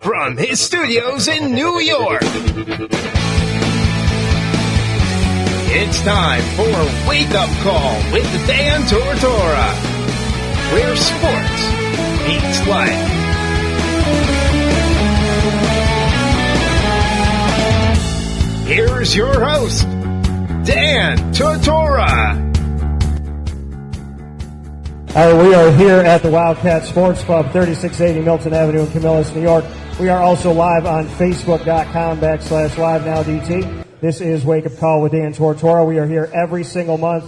from his studios in New York. It's time for Wake Up Call with Dan Tortora, where sports meets life. Here's your host, Dan Tortora. We are here at the Wildcat Sports Pub, 3680 Milton Avenue in Camillus, New York. We are also live on Facebook.com/LiveNowDT. This is Wake Up Call with Dan Tortora. We are here every single month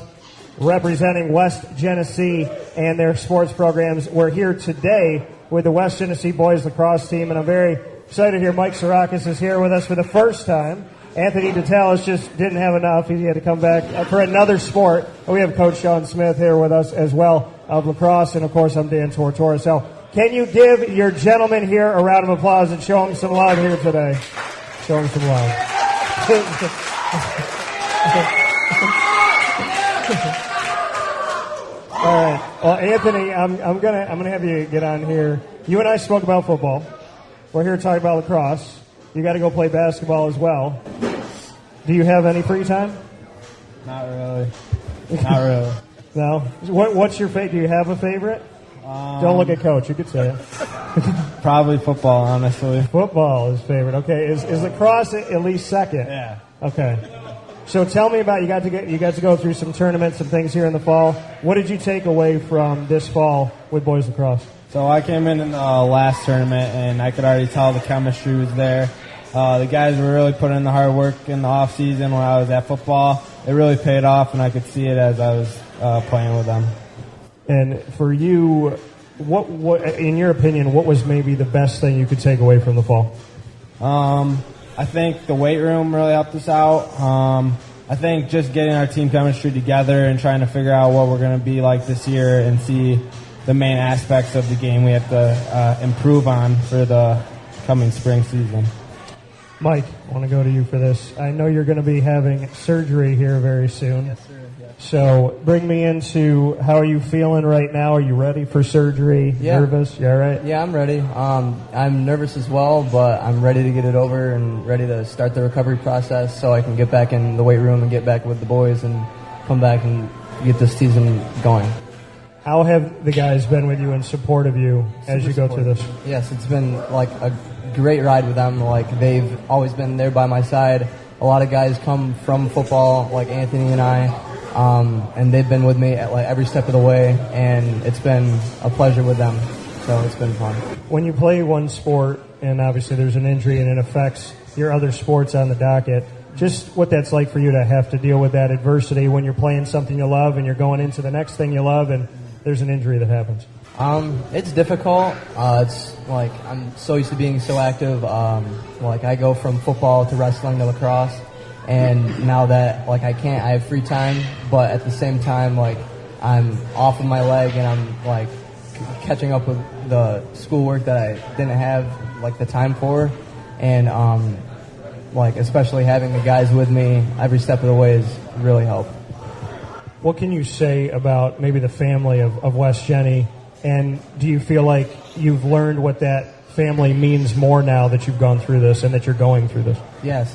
representing West Genesee and their sports programs. We're here today with the West Genesee boys lacrosse team, and I'm very excited here. Mike Sarakos is here with us for the first time. Anthony Dattellas just didn't have enough. He had to come back for another sport. We have Coach Shaun here with us as well of lacrosse, and of course I'm Dan Tortora. So can you give your gentlemen here a round of applause and show them some love here today? Show them some love. All right. Well, Anthony, I'm gonna have you get on here. You and I spoke about football. We're here to talk about lacrosse. You got to go play basketball as well. Do you have any free time? Not really. Not really. No? What's your favorite? Do you have a favorite? Don't look at Coach. You could say it. Probably football, honestly. Football is favorite. Okay. Is lacrosse at least second? Yeah. Okay. So tell me about you got to go through some tournaments and things here in the fall. What did you take away from this fall with boys lacrosse? So I came in the last tournament, and I could already tell the chemistry was there. The guys were really putting in the hard work in the off season when I was at football. It really paid off, and I could see it as I was playing with them. And for you, what in your opinion, what was maybe the best thing you could take away from the fall? I think the weight room really helped us out. I think just getting our team chemistry together and trying to figure out what we're going to be like this year and see the main aspects of the game we have to improve on for the coming spring season. Mike, I want to go to you for this. I know you're going to be having surgery here very soon. Yes, sir. Yes. So bring me into how are you feeling right now? Are you ready for surgery? Yeah. Nervous? You all right? Yeah, I'm ready. I'm nervous as well, but I'm ready to get it over and ready to start the recovery process so I can get back in the weight room and get back with the boys and come back and get this season going. How have the guys been with you and support of you as you go through this? Yes, it's been like a great ride with them. Like they've always been there by my side. A lot of guys come from football, like Anthony and I, and they've been with me at like every step of the way, and it's been a pleasure with them. So it's been fun. When you play one sport, and obviously there's an injury and it affects your other sports on the docket, just what that's like for you to have to deal with that adversity when you're playing something you love and you're going into the next thing you love and there's an injury that happens. It's difficult. It's like I'm so used to being so active. Like I go from football to wrestling to lacrosse, and now that like I can't, I have free time, but at the same time like I'm off of my leg and I'm like catching up with the schoolwork that I didn't have like the time for, and like especially having the guys with me every step of the way has really helped. What can you say about maybe the family of West Genny, and do you feel like you've learned what that family means more now that you've gone through this and that you're going through this? Yes,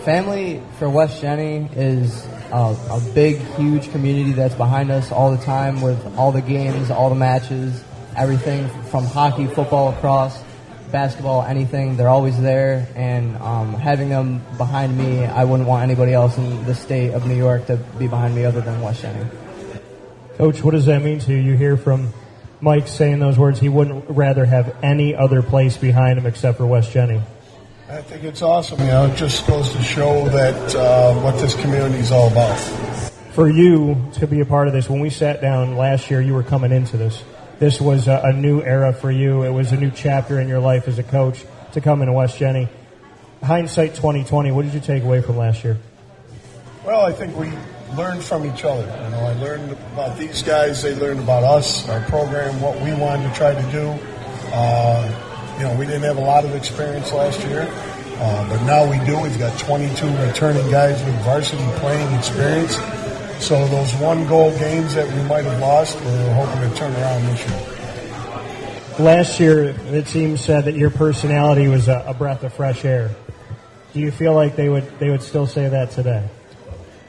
family for West Genny is a big, huge community that's behind us all the time with all the games, all the matches, everything from hockey, football, lacrosse, basketball, anything. They're always there, and having them behind me, I wouldn't want anybody else in the state of New York to be behind me other than West Genny. Coach, what does that mean to you? You hear from Mike saying those words, he wouldn't rather have any other place behind him except for West Genny. I think it's awesome. You know, it just goes to show that what this community is all about. For you to be a part of this, when we sat down last year, you were coming into this. This was a new era for you. It was a new chapter in your life as a coach to come into West Genny. Hindsight 2020, what did you take away from last year? Well, I think we learned from each other. You know, I learned about these guys. They learned about us, our program, what we wanted to try to do. You know, we didn't have a lot of experience last year, but now we do. We've got 22 returning guys with varsity playing experience. So those one-goal games that we might have lost, we're hoping to turn around this year. Last year, the team said that your personality was a breath of fresh air. Do you feel like they would still say that today?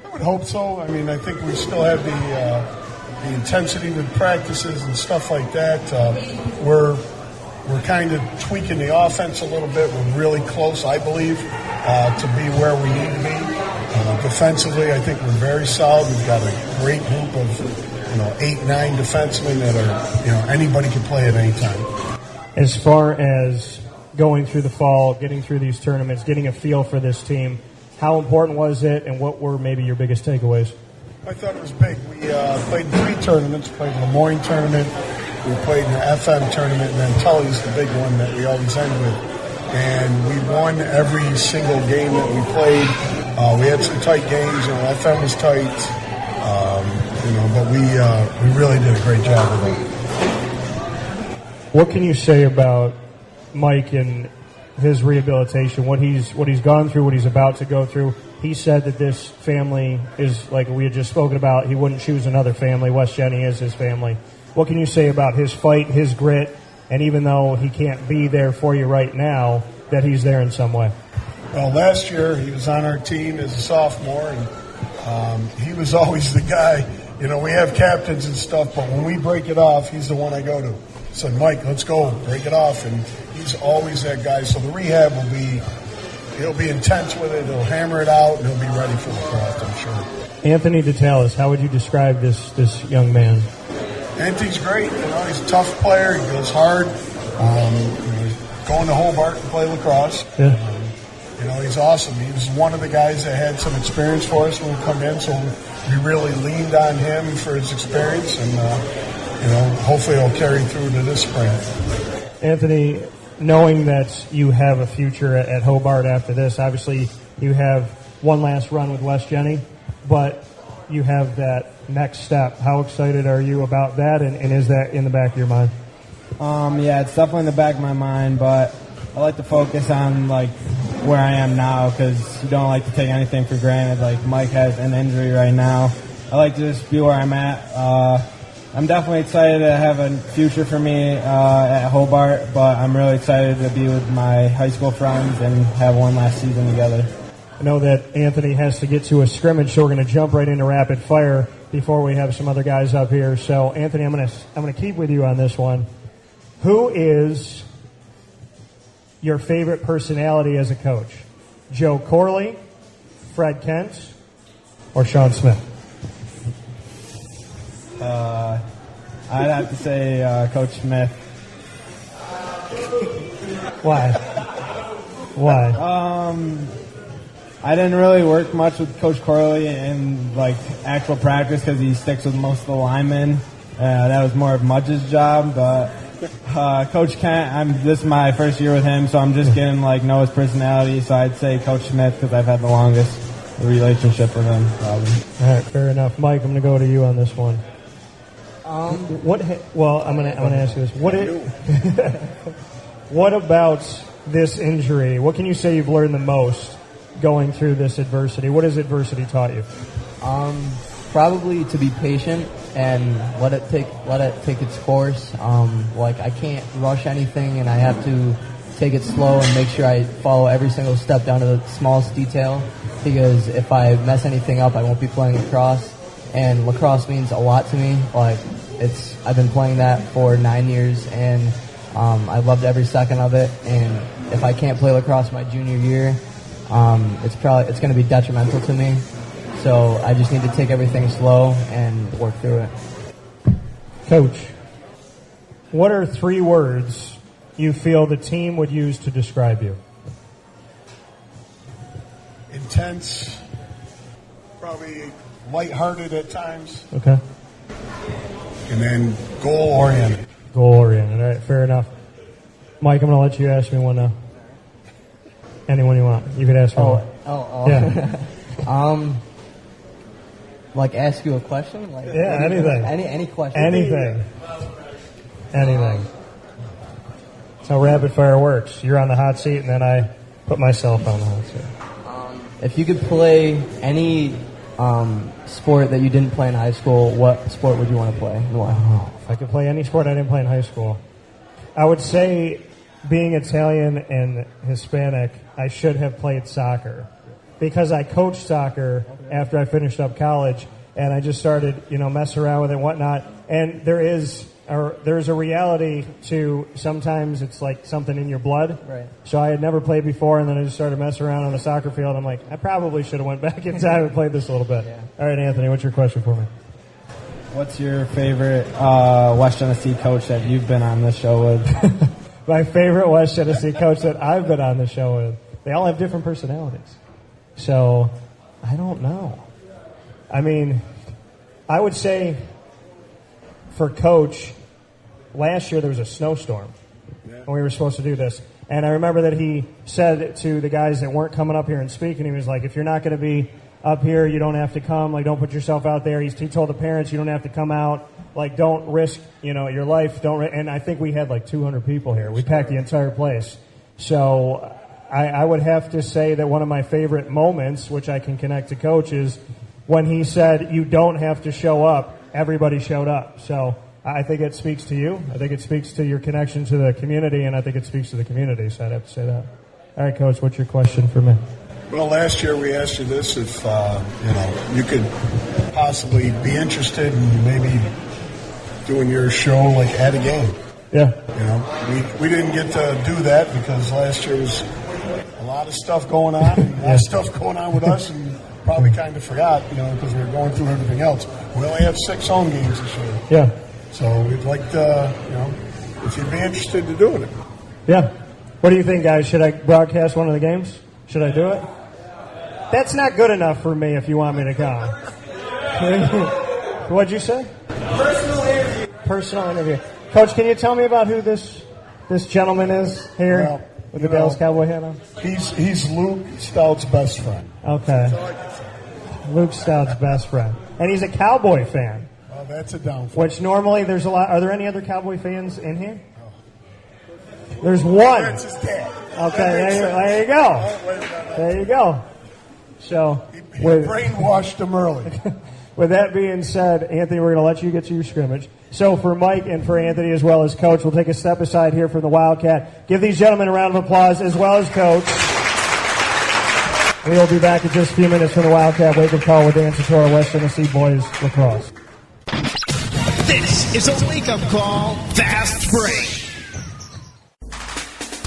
I would hope so. I mean, I think we still have the intensity with practices and stuff like that. We're kind of tweaking the offense a little bit. We're really close, I believe, to be where we need to be. Defensively, I think we're very solid. We've got a great group of 8, 9 defensemen that are, anybody can play at any time. As far as going through the fall, getting through these tournaments, getting a feel for this team, how important was it, and what were maybe your biggest takeaways? I thought it was big. We played 3 tournaments, played the Lemoyne tournament, we played in the FM tournament, and then Dattellas, the big one that we always end with. And we won every single game that we played. We had some tight games, FM was tight. But we really did a great job of it. What can you say about Mike and his rehabilitation? What he's gone through, what he's about to go through? He said that this family is, like we had just spoken about, he wouldn't choose another family. West Genesee is his family. What can you say about his fight, his grit, and even though he can't be there for you right now, that he's there in some way? Well, last year he was on our team as a sophomore, and he was always the guy. We have captains and stuff, but when we break it off, he's the one I go to. I said, Mike, let's go, break it off. And he's always that guy. So the rehab he'll be intense with it. He'll hammer it out, and he'll be ready for the craft, I'm sure. Anthony Dattellas, how would you describe this young man? Anthony's great. He's a tough player. He goes hard. He's going to Hobart to play lacrosse. Yeah. He's awesome. He was one of the guys that had some experience for us when we come in, so we really leaned on him for his experience, and hopefully it'll carry through to this spring. Anthony, knowing that you have a future at Hobart after this, obviously you have one last run with West Genesee, but you have that next step. How excited are you about that, and is that in the back of your mind? Yeah, it's definitely in the back of my mind, but I like to focus on where I am now, because you don't like to take anything for granted. Like Mike has an injury right now. I like to just be where I'm at. I'm definitely excited to have a future for me at Hobart, but I'm really excited to be with my high school friends and have one last season together. I know that Anthony has to get to a scrimmage, so we're going to jump right into rapid fire before we have some other guys up here. So, Anthony, I'm going to keep with you on this one. Who is your favorite personality as a coach? Joe Corley, Fred Kent, or Shaun Smith? I'd have to say Coach Smith. Why? I didn't really work much with Coach Corley in actual practice because he sticks with most of the linemen. That was more of Mudge's job, but Coach Kent, this is my first year with him, so I'm just getting know his personality. So I'd say Coach Smith because I've had the longest relationship with him. Probably. All right, fair enough. Mike, I'm going to go to you on this one. I'm going to ask you this. What about this injury? What can you say you've learned the most going through this adversity? What has adversity taught you? Probably to be patient and let it take its course. I can't rush anything, and I have to take it slow and make sure I follow every single step down to the smallest detail, because if I mess anything up, I won't be playing lacrosse. And lacrosse means a lot to me. I've been playing that for 9 years, and I loved every second of it. And if I can't play lacrosse my junior year, it's going to be detrimental to me. So I just need to take everything slow and work through it. Coach, what are 3 words you feel the team would use to describe you? Intense, probably lighthearted at times. Okay. And then goal-oriented. Goal-oriented. All right, fair enough. Mike, I'm going to let you ask me one now. Anyone you want. You could ask me one. Yeah. Ask you a question? Anything. Any question. Anything. Anything. That's how rapid fire works. You're on the hot seat, and then I put myself on the hot seat. If you could play any sport that you didn't play in high school, what sport would you want to play and why? If I could play any sport I didn't play in high school, I would say, being Italian and Hispanic, I should have played soccer because I coached soccer after I finished up college, and I just started, messing around with it and whatnot. And there's a reality to sometimes it's like something in your blood. Right. So I had never played before, and then I just started messing around on the soccer field. I'm like, I probably should have went back in time and played this a little bit. Yeah. All right, Anthony, what's your question for me? What's your favorite West Genesee coach that you've been on this show with? My favorite West Genesee coach that I've been on the show with. They all have different personalities. So, I don't know. I mean, I would say for coach, last year there was a snowstorm when we were supposed to do this. And I remember that he said to the guys that weren't coming up here and speaking, he was like, if you're not going to be up here, you don't have to come. Like, don't put yourself out there. He told the parents, you don't have to come out. Like, don't risk, your life. And I think we had like 200 people here. We packed the entire place. So I would have to say that one of my favorite moments, which I can connect to Coach, is when he said, you don't have to show up. Everybody showed up. So I think it speaks to you. I think it speaks to your connection to the community, and I think it speaks to the community. So I'd have to say that. All right, Coach, what's your question for me? Well, last year we asked you this, if you could possibly be interested in maybe doing your show like at a game. Yeah. We didn't get to do that because last year was a lot of stuff going on, and a lot of stuff going on with us, and probably kind of forgot, because we were going through everything else. We only have 6 home games this year. Yeah. So we'd like to, if you'd be interested in doing it. Yeah. What do you think, guys? Should I broadcast one of the games? Should I do it? That's not good enough for me if you want me to come. What'd you say? Personal interview. Coach, can you tell me about who this gentleman is here with the Dallas Cowboy hat on? He's Luke Staud's best friend. Okay. Luke Staud's best friend. And he's a Cowboy fan. Well, that's a downfall. Which normally there's a lot. Are there any other Cowboy fans in here? There's one. That's his dad. Okay, there you go. There you go. So, he brainwashed him early. With that being said, Anthony, we're going to let you get to your scrimmage. So for Mike and for Anthony as well as Coach, we'll take a step aside here from the Wildcat. Give these gentlemen a round of applause as well as Coach. We will be back in just a few minutes from the Wildcat Wake-Up Call with Dan Tortora, West Genesee Boys Lacrosse. This is a Wake-Up Call Fast Break.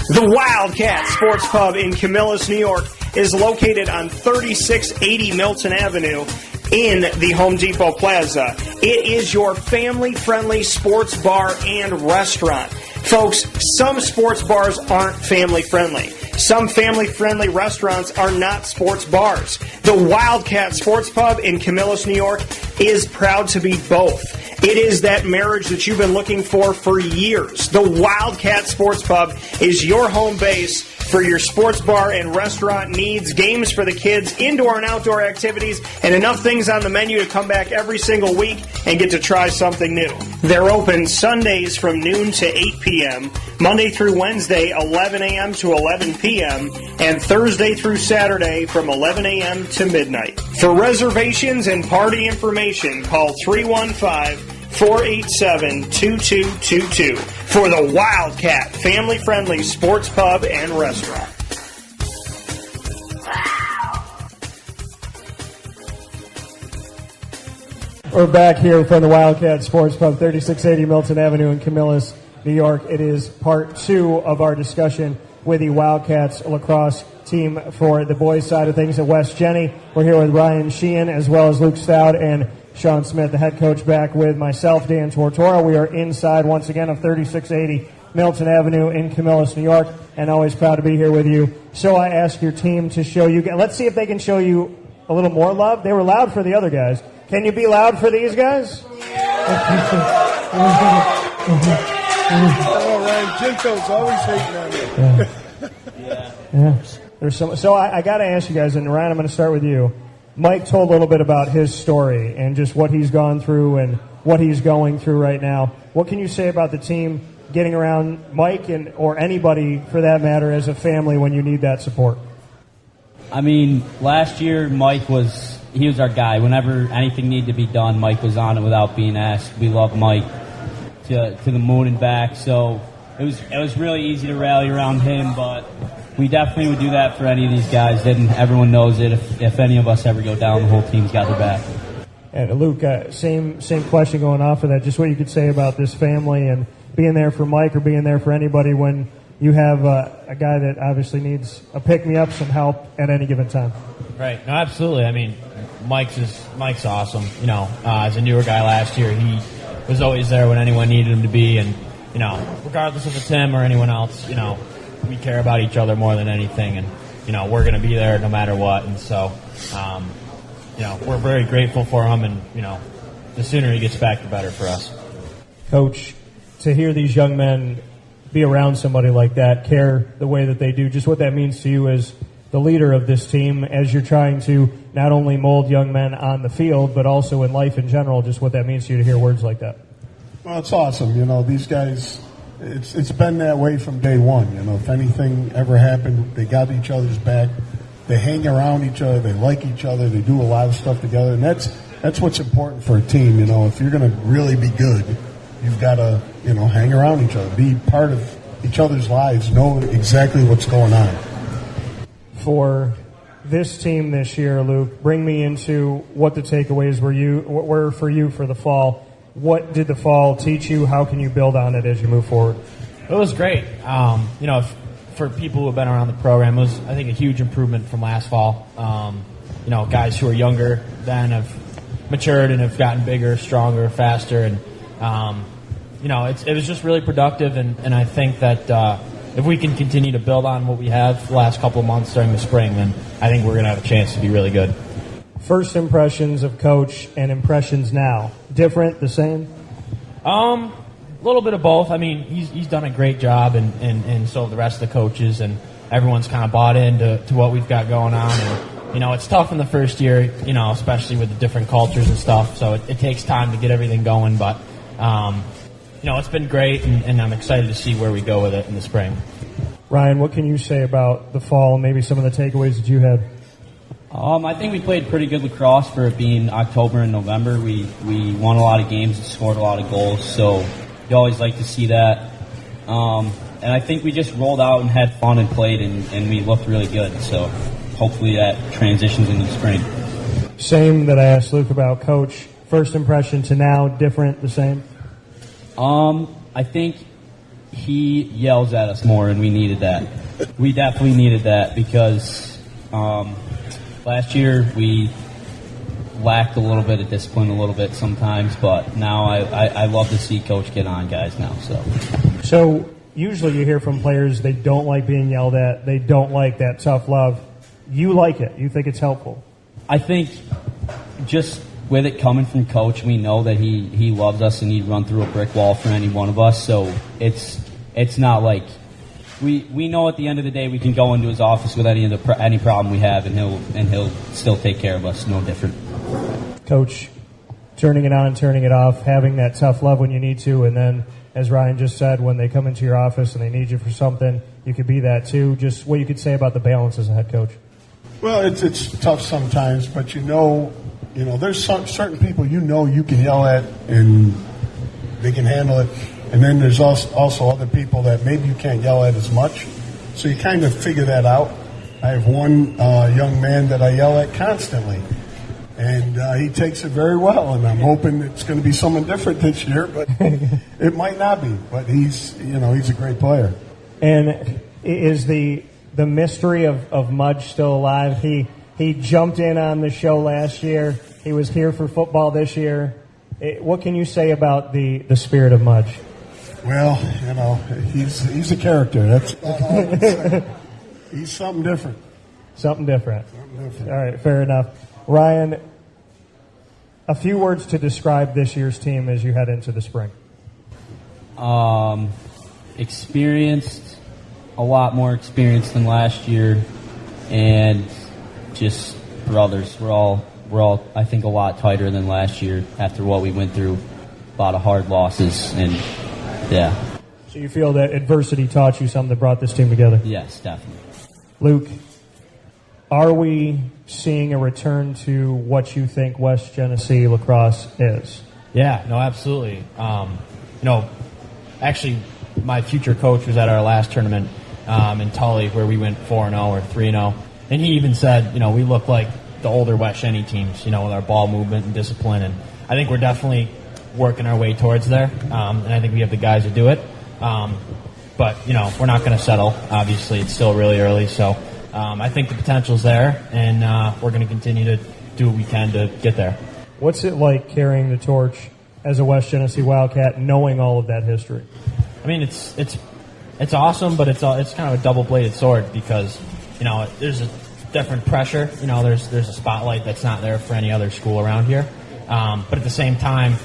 The Wildcat Sports Pub in Camillus, New York is located on 3680 Milton Avenue in the Home Depot Plaza. It is your family-friendly sports bar and restaurant. Folks, some sports bars aren't family-friendly. Some family-friendly restaurants are not sports bars. The Wildcat Sports Pub in Camillus, New York is proud to be both. It is that marriage that you've been looking for years. The Wildcat Sports Pub is your home base for your sports bar and restaurant needs, games for the kids, indoor and outdoor activities, and enough things on the menu to come back every single week and get to try something new. They're open Sundays from noon to 8 p.m., Monday through Wednesday, 11 a.m. to 11 p.m., and Thursday through Saturday from 11 a.m. to midnight. For reservations and party information, call 315-487-2222 for the Wildcat family-friendly sports pub and restaurant. We're back here from the Wildcat Sports Pub, 3680 Milton Avenue in Camillus, New York. It is part 2 of our discussion with the Wildcats lacrosse team for the boys' side of things at West Genny. We're here with Ryan Sheehan as well as Luke Staud and Shaun Smith, the head coach, back with myself, Dan Tortora. We are inside once again of 3680 Milton Avenue in Camillus, New York, and always proud to be here with you. So I ask your team to show you. Let's see if they can show you a little more love. They were loud for the other guys. Can you be loud for these guys? Oh, Ryan Jinko's always hating on you. Yeah. There's so I got to ask you guys, and Ryan, I'm going to start with you. Mike told a little bit about his story and just what he's gone through and what he's going through right now. What can you say about the team getting around Mike or anybody for that matter as a family when you need that support? I mean, last year Mike was our guy. Whenever anything needed to be done, Mike was on it without being asked. We love Mike to the moon and back. So it was really easy to rally around him, but we definitely would do that for any of these guys. And everyone knows it. If any of us ever go down, the whole team's got their back. And Luke, same question going off of that. Just what you could say about this family and being there for Mike or being there for anybody when you have a guy that obviously needs a pick-me-up, some help at any given time. Right. No, absolutely. I mean, Mike's awesome. You know, as a newer guy last year, he was always there when anyone needed him to be, and you know, regardless if it's him or anyone else, you know, we care about each other more than anything, and you know, we're going to be there no matter what. And so, you know, we're very grateful for him, and you know, the sooner he gets back, the better for us. Coach, to hear these young men be around somebody like that, care the way that they do, just what that means to you as the leader of this team, as you're trying to not only mold young men on the field, but also in life in general, just what that means to you to hear words like that. Well, it's awesome. You know, these guys, it's been that way from day one. You know, if anything ever happened, they got each other's back. They hang around each other. They like each other. They do a lot of stuff together. And that's what's important for a team. You know, if you're going to really be good, you've got to, you know, hang around each other, be part of each other's lives, know exactly what's going on. For this team this year, Luke, bring me into what the takeaways were for you for the fall. What did the fall teach you? How can you build on it as you move forward? It was great. You know, for people who have been around the program, it was, I think, a huge improvement from last fall. You know, guys who are younger then have matured and have gotten bigger, stronger, faster, and you know, it was just really productive. And I think that if we can continue to build on what we have the last couple of months during the spring, then I think we're going to have a chance to be really good. First impressions of Coach and impressions now, different, the same? A little bit of both. I mean, he's done a great job, and so have the rest of the coaches, and everyone's kind of bought into what we've got going on. And you know, it's tough in the first year, you know, especially with the different cultures and stuff. So it takes time to get everything going, but you know, it's been great, and I'm excited to see where we go with it in the spring. Ryan, what can you say about the fall and maybe some of the takeaways that you had? I think we played pretty good lacrosse for it being October and November. We won a lot of games and scored a lot of goals, so you always like to see that. And I think we just rolled out and had fun and played, and we looked really good. So hopefully that transitions into the spring. Same that I asked Luke about, Coach. First impression to now, different, the same? I think he yells at us more, and we needed that. We definitely needed that because last year we lacked a little bit of discipline a little bit sometimes, but now I love to see Coach get on guys now. So usually you hear from players they don't like being yelled at, they don't like that tough love. You like it. You think it's helpful. I think just with it coming from Coach, we know that he loves us and he'd run through a brick wall for any one of us. So it's not like we know at the end of the day we can go into his office with any problem we have and he'll still take care of us. No different. Coach, turning it on, turning it off, having that tough love when you need to, and then as Ryan just said, when they come into your office and they need you for something, you could be that too. Just what you could say about the balance as a head coach. Well, it's tough sometimes, but you know, there's certain people you can yell at and they can handle it, and then there's also other people that maybe you can't yell at as much. So you kind of figure that out. I have one young man that I yell at constantly, and he takes it very well, and I'm hoping it's going to be someone different this year, but it might not be. But he's a great player. And is the mystery of Mudge still alive? He jumped in on the show last year. He was here for football this year. What can you say about the spirit of Mudge? Well, he's a character. That's all I can say. He's something different. Something different. All right, fair enough. Ryan, a few words to describe this year's team as you head into the spring. Experienced, a lot more experienced than last year, and just brothers. We're all I think a lot tighter than last year after what we went through. A lot of hard losses, and yeah. So you feel that adversity taught you something that brought this team together? Yes, definitely. Luke, are we seeing a return to what you think West Genesee lacrosse is? Yeah, no, absolutely. Actually, my future coach was at our last tournament in Tully where we went 4-0 or 3-0, and he even said, we look like the older West Genesee teams, with our ball movement and discipline, and I think we're definitely working our way towards there, and I think we have the guys to do it. But, we're not going to settle. Obviously, it's still really early, so I think the potential's there, and we're going to continue to do what we can to get there. What's it like carrying the torch as a West Genesee Wildcat, knowing all of that history? I mean, it's awesome, but it's kind of a double-bladed sword because, there's a different pressure. There's a spotlight that's not there for any other school around here. But at the same time,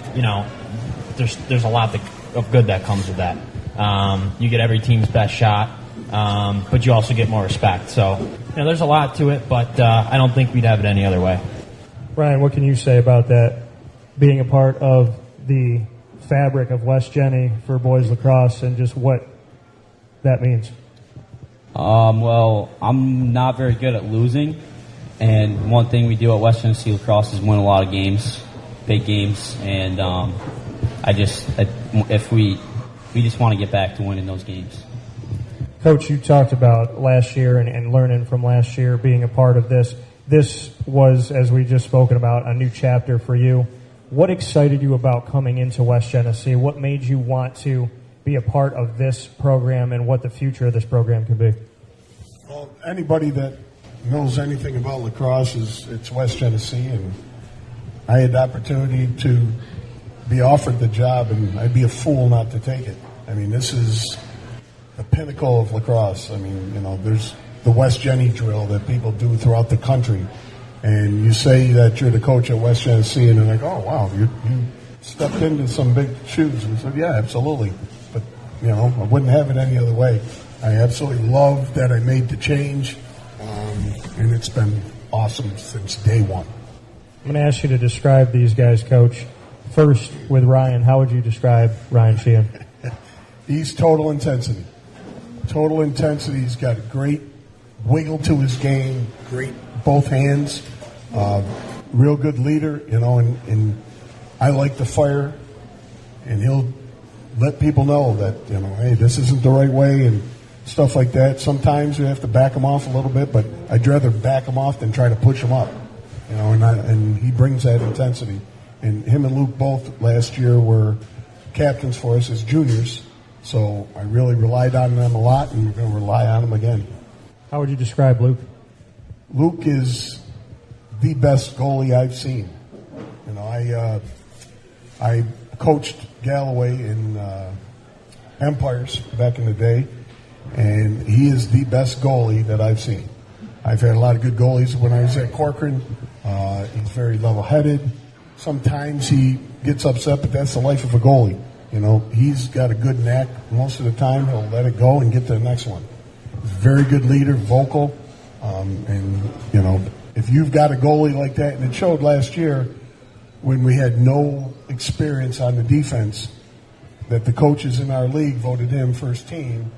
there's a lot of good that comes with that. You get every team's best shot, but you also get more respect. So, there's a lot to it, but I don't think we'd have it any other way. Ryan, what can you say about that, being a part of the fabric of West Genny for boys lacrosse and just what that means? Well, I'm not very good at losing, and one thing we do at West Genesee Lacrosse is win a lot of games, big games, and we just want to get back to winning those games. Coach, you talked about last year and learning from last year, being a part of this. This was, as we just spoken about, a new chapter for you. What excited you about coming into West Genesee? What made you want to be a part of this program and what the future of this program could be? Well, anybody that knows anything about lacrosse it's West Genesee, and I had the opportunity to be offered the job, and I'd be a fool not to take it. I mean, this is the pinnacle of lacrosse. I mean, there's the West Genny drill that people do throughout the country, and you say that you're the coach at West Genesee, and they're like, oh, wow, you stepped into some big shoes. And I said, yeah, absolutely. But, I wouldn't have it any other way. I absolutely love that I made the change, and it's been awesome since day one. I'm going to ask you to describe these guys, Coach. First, with Ryan, how would you describe Ryan Sheehan? He's total intensity. Total intensity. He's got a great wiggle to his game, great both hands, real good leader, and I like the fire, and he'll let people know that, hey, this isn't the right way and stuff like that. Sometimes you have to back him off a little bit, but I'd rather back him off than try to push him up, and he brings that intensity. And him and Luke both last year were captains for us as juniors, so I really relied on them a lot, and we're going to rely on them again. How would you describe Luke? Luke is the best goalie I've seen. I coached Galloway in Empires back in the day, and he is the best goalie that I've seen. I've had a lot of good goalies when I was at Corcoran. He's very level-headed. Sometimes he gets upset, but that's the life of a goalie. He's got a good knack. Most of the time, he'll let it go and get to the next one. He's a very good leader, vocal, and if you've got a goalie like that, and it showed last year when we had no experience on the defense, that the coaches in our league voted him first team,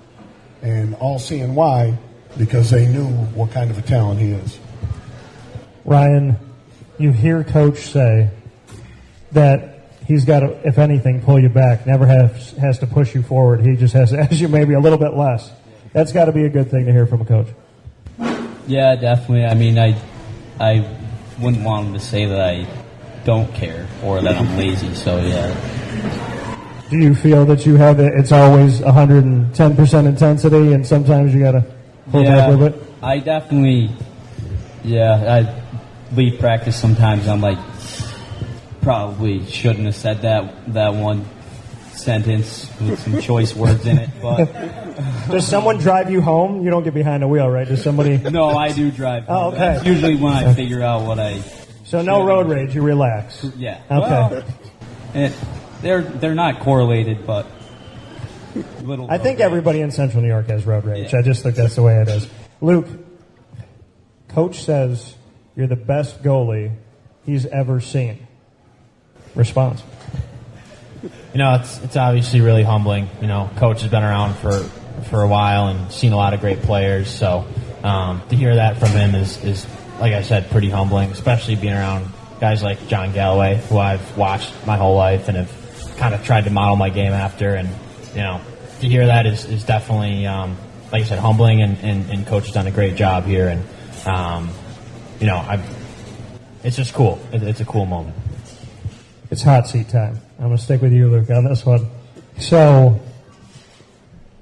and all seeing why, because they knew what kind of a talent he is. Ryan, you hear Coach say that he's got to, if anything, pull you back, never has to push you forward. He just has to ask you maybe a little bit less. That's got to be a good thing to hear from a coach. Yeah, definitely. I mean, I wouldn't want him to say that I don't care or that I'm lazy, so yeah. Do you feel that you have it's always 110% intensity and sometimes you got to pull back a little bit? I definitely, I leave practice sometimes. I'm like, probably shouldn't have said that one sentence with some choice words in it, but... Does someone drive you home? You don't get behind the wheel, right? Does somebody... No, I do drive home. Oh, okay. That's usually when I figure out what I... So no road rage, you relax. Yeah. Okay. Well, they're not correlated, but... I think everybody in Central New York has road rage. Yeah. I just think that's the way it is. Luke, Coach says you're the best goalie he's ever seen. Response. It's obviously really humbling. Coach has been around for a while and seen a lot of great players. So to hear that from him is, like I said, pretty humbling, especially being around guys like John Galloway, who I've watched my whole life and have kind of tried to model my game after. And, to hear that is definitely, like I said, humbling, and Coach has done a great job here. And, it's just cool. It's a cool moment. It's hot seat time. I'm going to stick with you, Luke, on this one. So,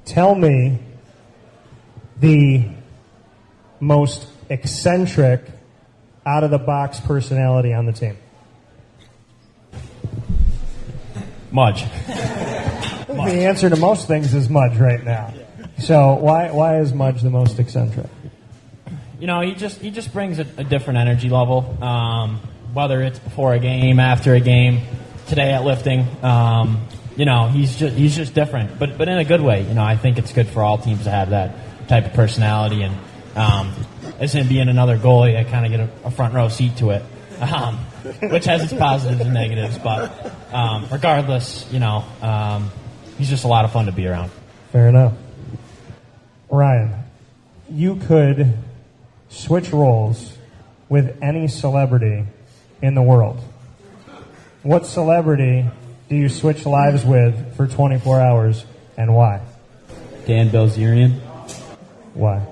tell me the most eccentric, out-of-the-box personality on the team. Mudge. The answer to most things is Mudge right now. So why is Mudge the most eccentric? He just brings a different energy level. Whether it's before a game, after a game, today at lifting, he's just different, but in a good way. I think it's good for all teams to have that type of personality, and as him being another goalie, I kind of get a front row seat to it, which has its positives and negatives. But regardless, he's just a lot of fun to be around. Fair enough. Ryan, you could switch roles with any celebrity in the world. What celebrity do you switch lives with for 24 hours, and why? Dan Bilzerian. Why?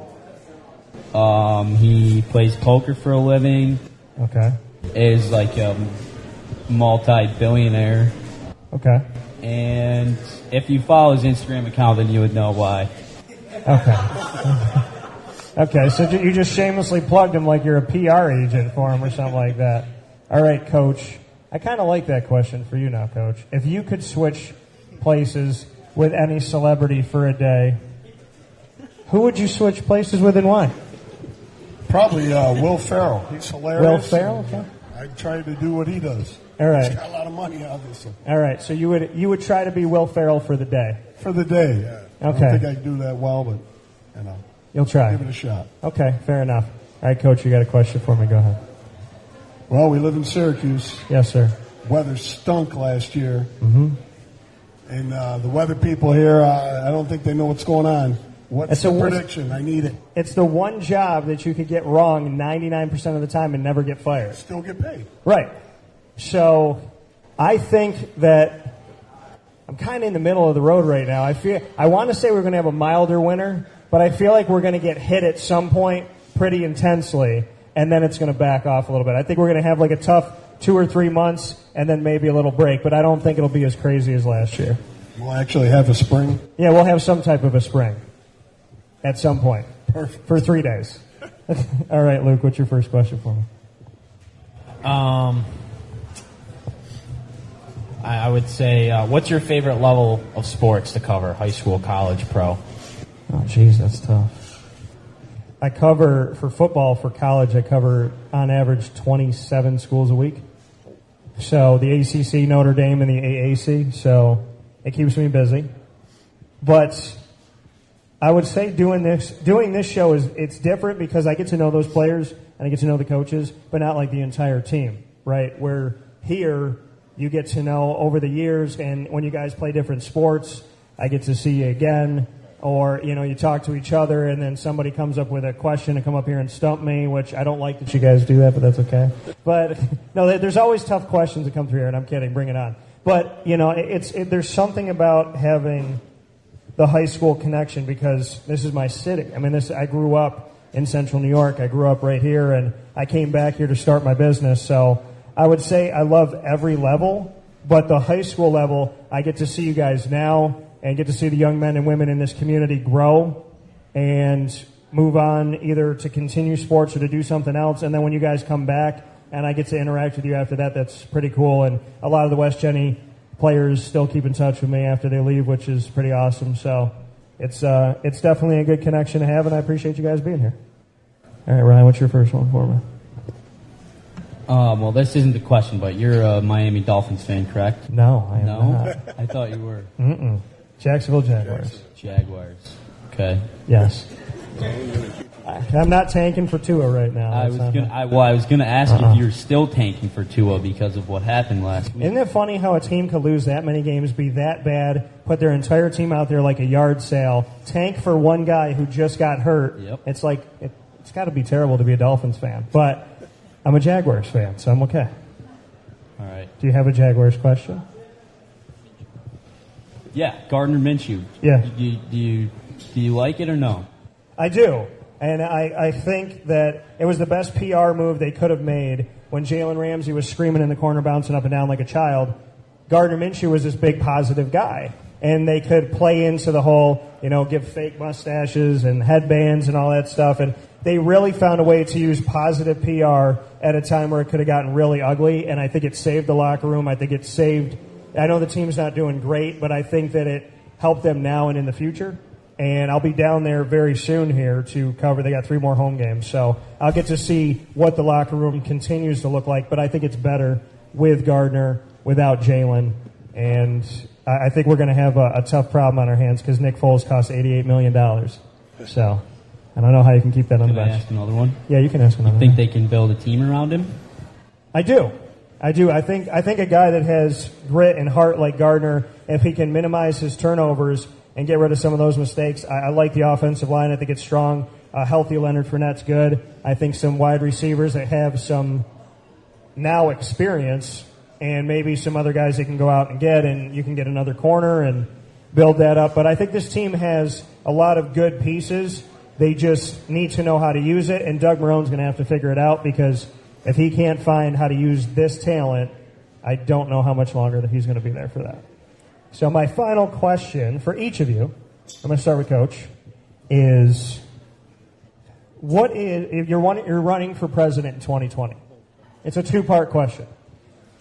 He plays poker for a living. Okay. Is like a multi-billionaire. Okay. And if you follow his Instagram account, then you would know why. Okay. Okay, so you just shamelessly plugged him like you're a PR agent for him or something like that. All right, Coach. I kind of like that question for you now, Coach. If you could switch places with any celebrity for a day, who would you switch places with and why? Probably Will Ferrell. He's hilarious. Will Ferrell? Okay. I try to do what he does. All right. He's got a lot of money, obviously. All right, so you would try to be Will Ferrell for the day? For the day, yeah. Okay. I don't think I can do that well, but, You'll try. Give it a shot. Okay, fair enough. All right, Coach, you got a question for me. Go ahead. Well, we live in Syracuse. Yes, sir. Weather stunk last year. Mm-hmm. And the weather people here, I don't think they know what's going on. What's the prediction? I need it. It's the one job that you could get wrong 99% of the time and never get fired. Still get paid. Right. So I think that I'm kind of in the middle of the road right now. I want to say we're going to have a milder winter, but I feel like we're going to get hit at some point pretty intensely, and then it's going to back off a little bit. I think we're going to have like a tough 2 or 3 months and then maybe a little break, but I don't think it'll be as crazy as last year. We'll actually have a spring? Yeah, we'll have some type of a spring at some point. Perfect. For 3 days. All right, Luke, what's your first question for me? I would say, what's your favorite level of sports to cover? High school, college, pro? Oh, geez, that's tough. I cover, for football, for college, I cover on average 27 schools a week. So the ACC, Notre Dame, and the AAC. So it keeps me busy. But I would say doing this show it's different because I get to know those players and I get to know the coaches, but not like the entire team, right? Where here you get to know over the years, and when you guys play different sports, I get to see you again. Or, you talk to each other, and then somebody comes up with a question to come up here and stump me, which I don't like that you guys do that, but that's okay. But, no, there's always tough questions that come through here, and I'm kidding, bring it on. But, there's something about having the high school connection because this is my city. I mean, I grew up in Central New York. I grew up right here, and I came back here to start my business. So I would say I love every level, but the high school level, I get to see you guys now and get to see the young men and women in this community grow and move on either to continue sports or to do something else. And then when you guys come back and I get to interact with you after that, that's pretty cool. And a lot of the West Genesee players still keep in touch with me after they leave, which is pretty awesome. So it's definitely a good connection to have, and I appreciate you guys being here. All right, Ryan, what's your first one for me? Well, this isn't the question, but you're a Miami Dolphins fan, correct? No, I am not. I thought you were. Mm-mm. Jacksonville Jaguars. Jaguars. Okay. Yes. I'm not tanking for Tua right now. I was gonna ask if you're still tanking for Tua because of what happened last week. Isn't it funny how a team could lose that many games, be that bad, put their entire team out there like a yard sale, tank for one guy who just got hurt? Yep. It's like it's got to be terrible to be a Dolphins fan, but I'm a Jaguars fan, so I'm okay. All right. Do you have a Jaguars question? Yeah, Gardner Minshew. Yeah. Do you like it or no? I do. And I think that it was the best PR move they could have made when Jalen Ramsey was screaming in the corner, bouncing up and down like a child. Gardner Minshew was this big positive guy. And they could play into the whole, give fake mustaches and headbands and all that stuff. And they really found a way to use positive PR at a time where it could have gotten really ugly. And I think it saved the locker room. I think it saved, I know the team's not doing great, but I think that it helped them now and in the future. And I'll be down there very soon here to cover. They got 3 more home games. So I'll get to see what the locker room continues to look like. But I think it's better with Gardner, without Jalen. And I think we're going to have a tough problem on our hands because Nick Foles costs $88 million. So I don't know how you can keep that on the bench. Can I ask another one? Yeah, you can ask another one. You think they can build a team around him? I do. I think a guy that has grit and heart like Gardner, if he can minimize his turnovers and get rid of some of those mistakes, I like the offensive line. I think it's strong. Healthy Leonard Fournette's good. I think some wide receivers that have some now experience and maybe some other guys they can go out and get, and you can get another corner and build that up. But I think this team has a lot of good pieces. They just need to know how to use it, and Doug Marone's going to have to figure it out because if he can't find how to use this talent, I don't know how much longer that he's going to be there for that. So my final question for each of you, I'm going to start with Coach, is if you're running for president in 2020? It's a 2-part question.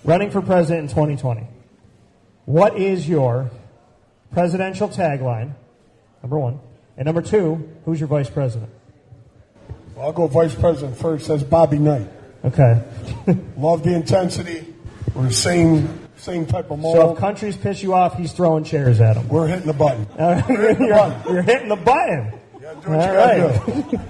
Running for president in 2020. What is your presidential tagline, number 1? And number 2, who's your vice president? Well, I'll go vice president first. That's Bobby Knight. Okay. Love the intensity. We're the same type of mold. So if countries piss you off, he's throwing chairs at them. We're hitting the button. You're hitting the button. You gotta do what you gotta do.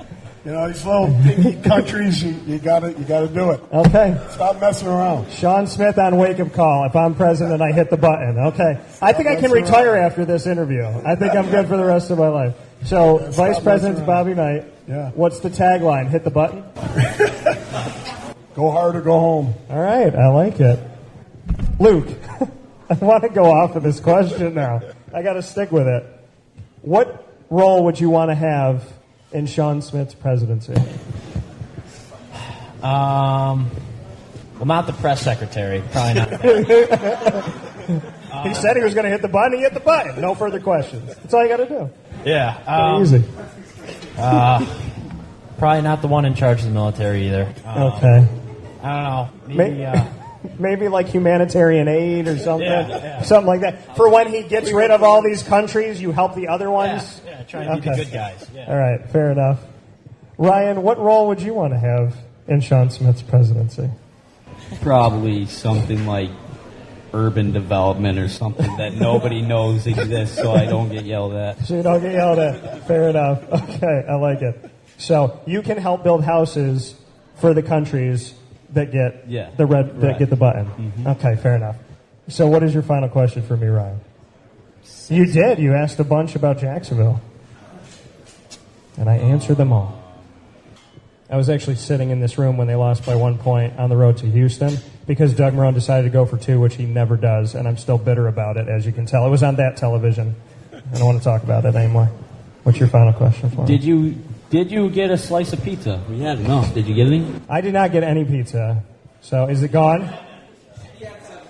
These little dinky countries, you gotta do it. Okay. Stop messing around. Shaun Smith on Wake Up Call. If I'm president, I hit the button. Okay. I think I can retire after this interview. I think I'm good for the rest of my life. So, Vice President's Bobby Knight. Yeah. What's the tagline? Hit the button? Go hard or go home. All right. I like it. Luke, I want to go off of this question now. I got to stick with it. What role would you want to have in Shaun Smith's presidency? Well, not the press secretary. Probably not. He said he was going to hit the button. He hit the button. No further questions. That's all you got to do. Yeah. Easy. Probably not the one in charge of the military either. Okay. I don't know. Maybe like humanitarian aid or something. Yeah. Something like that. For when he gets rid of all these countries, you help the other ones? Yeah, try and be the good guys. Yeah. All right, fair enough. Ryan, what role would you want to have in Shaun Smith's presidency? Probably something like urban development or something that nobody knows exists so I don't get yelled at. So you don't get yelled at. Fair enough. Okay, I like it. So you can help build houses for the countries that get get the button. Mm-hmm. Okay, fair enough. So what is your final question for me, Ryan? You did. You asked a bunch about Jacksonville. And I answered them all. I was actually sitting in this room when they lost by 1 point on the road to Houston because Doug Marrone decided to go for 2, which he never does, and I'm still bitter about it, as you can tell. It was on that television. I don't want to talk about it anymore. What's your final question for me? Did you get a slice of pizza? We had enough. Did you get any? I did not get any pizza. So is it gone?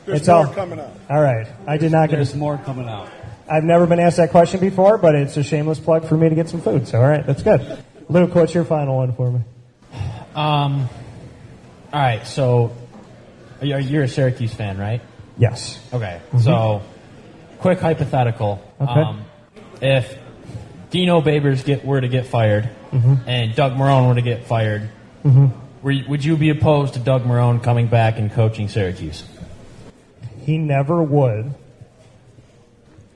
There's more coming out. All right. I did not get There's more coming out. I've never been asked that question before, but it's a shameless plug for me to get some food. So, all right, that's good. Luke, what's your final one for me? All right, so you're a Syracuse fan, right? Yes. Okay, So quick hypothetical. Okay. If Dino Babers were to get fired and Doug Marrone were to get fired, would you be opposed to Doug Marrone coming back and coaching Syracuse? He never would.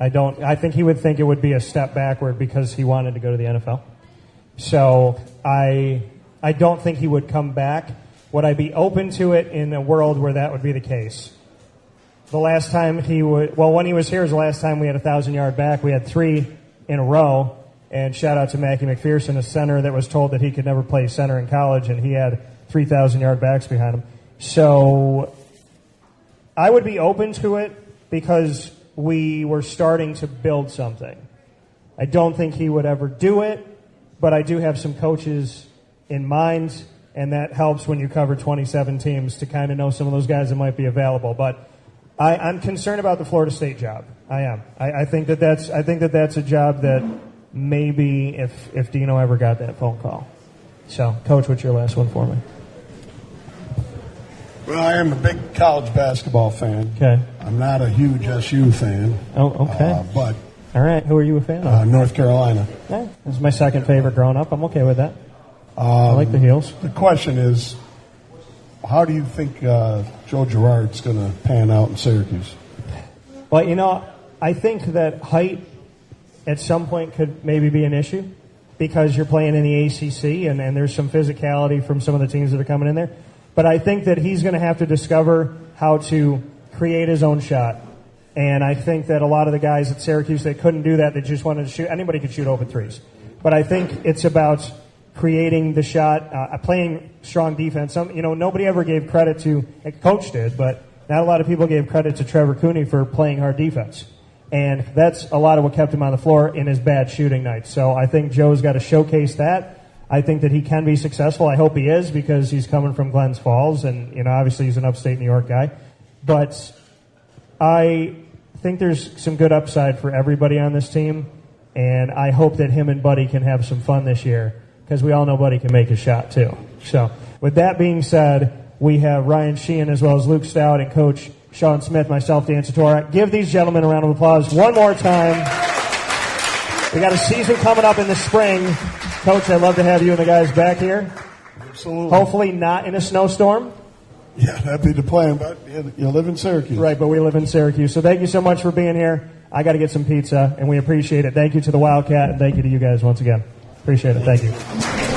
I think he would think it would be a step backward because he wanted to go to the NFL. So I don't think he would come back. Would I be open to it in a world where that would be the case? The last time when he was here was the last time we had a 1,000-yard back. We had 3 in a row. And shout out to Mackie McPherson, a center that was told that he could never play center in college, and he had 3,000-yard backs behind him. So I would be open to it because we were starting to build something. I don't think he would ever do it, but I do have some coaches in mind, and that helps when you cover 27 teams to kind of know some of those guys that might be available. But I'm concerned about the Florida State job. I am. I think that's a job that maybe if Dino ever got that phone call. So, Coach, what's your last one for me? Well, I am a big college basketball fan. Okay. I'm not a huge SU fan. Oh, okay. But all right. Who are you a fan of? North Carolina. Yeah, this is my second favorite growing up. I'm okay with that. I like the Heels. The question is, how do you think Joe Girard's going to pan out in Syracuse? Well, I think that height at some point could maybe be an issue because you're playing in the ACC and there's some physicality from some of the teams that are coming in there. But I think that he's going to have to discover how to create his own shot. And I think that a lot of the guys at Syracuse, they couldn't do that. They just wanted to shoot. Anybody could shoot open threes. But I think it's about creating the shot, playing strong defense. Nobody ever gave credit to, Coach did, but not a lot of people gave credit to Trevor Cooney for playing hard defense. And that's a lot of what kept him on the floor in his bad shooting nights. So I think Joe's got to showcase that. I think that he can be successful. I hope he is because he's coming from Glens Falls, and obviously he's an upstate New York guy. But I think there's some good upside for everybody on this team, and I hope that him and Buddy can have some fun this year because we all know Buddy can make a shot too. So with that being said, we have Ryan Sheehan as well as Luke Staud and Coach Shaun Smith, myself, Dan Tortora. Give these gentlemen a round of applause one more time. We got a season coming up in the spring. Coach, I'd love to have you and the guys back here. Absolutely. Hopefully not in a snowstorm. Yeah, that'd be the plan, but you live in Syracuse. Right, but we live in Syracuse. So thank you so much for being here. I got to get some pizza, and we appreciate it. Thank you to the Wildcat, and thank you to you guys once again. Appreciate it. Thank you.